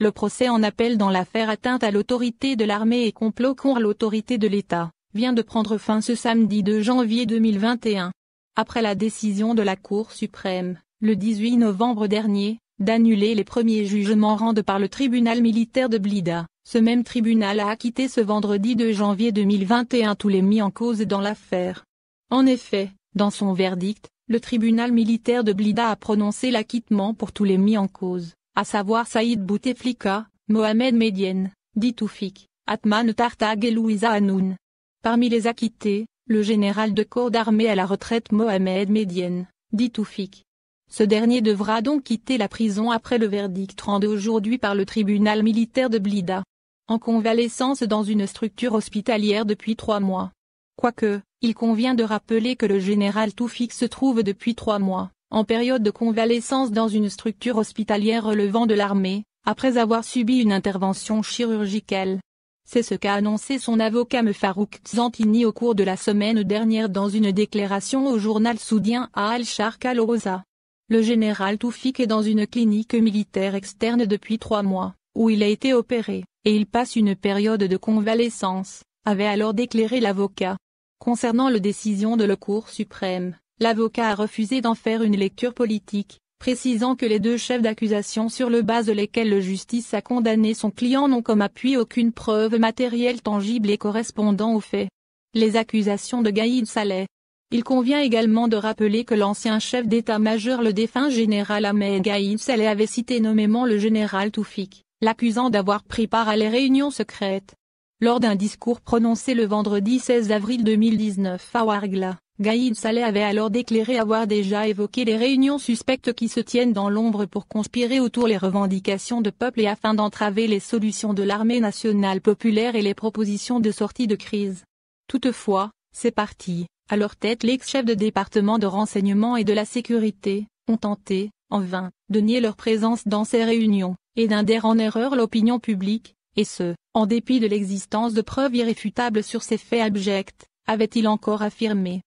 Le procès en appel dans l'affaire atteinte à l'autorité de l'armée et complot contre l'autorité de l'État vient de prendre fin ce samedi 2 janvier 2021. Après la décision de la Cour suprême, le 18 novembre dernier, d'annuler les premiers jugements rendus par le tribunal militaire de Blida, ce même tribunal a acquitté ce vendredi 2 janvier 2021 tous les mis en cause dans l'affaire. En effet, dans son verdict, le tribunal militaire de Blida a prononcé l'acquittement pour tous les mis en cause, à savoir Saïd Bouteflika, Mohamed Medienne, dit Toufik, Atman Tartag et Louisa Hanoun. Parmi les acquittés, le général de corps d'armée à la retraite Mohamed Medienne, dit Toufik. Ce dernier devra donc quitter la prison après le verdict rendu aujourd'hui par le tribunal militaire de Blida. En convalescence dans une structure hospitalière depuis 3 mois. Quoique, il convient de rappeler que le général Toufik se trouve depuis 3 mois, en période de convalescence dans une structure hospitalière relevant de l'armée, après avoir subi une intervention chirurgicale. C'est ce qu'a annoncé son avocat Farouk Zantini au cours de la semaine dernière dans une déclaration au journal saoudien Al-Sharq Al-Awsa. Le général Toufik est dans une clinique militaire externe depuis 3 mois, où il a été opéré, et il passe une période de convalescence, avait alors déclaré l'avocat. Concernant la décision de la Cour suprême, l'avocat a refusé d'en faire une lecture politique, précisant que les 2 chefs d'accusation sur le base de lesquels la justice a condamné son client n'ont comme appui aucune preuve matérielle tangible et correspondant aux faits. Les accusations de Gaïd Saleh. Il convient également de rappeler que l'ancien chef d'état-major le défunt général Ahmed Gaïd Saleh avait cité nommément le général Toufik, l'accusant d'avoir pris part à les réunions secrètes. Lors d'un discours prononcé le vendredi 16 avril 2019 à Ouargla, Gaïd Saleh avait alors déclaré avoir déjà évoqué les réunions suspectes qui se tiennent dans l'ombre pour conspirer autour les revendications de peuple et afin d'entraver les solutions de l'armée nationale populaire et les propositions de sortie de crise. Toutefois, ces partis, à leur tête l'ex-chef de département de renseignement et de la sécurité, ont tenté, en vain, de nier leur présence dans ces réunions, et d'induire en erreur l'opinion publique, et ce, en dépit de l'existence de preuves irréfutables sur ces faits abjects, avait-il encore affirmé.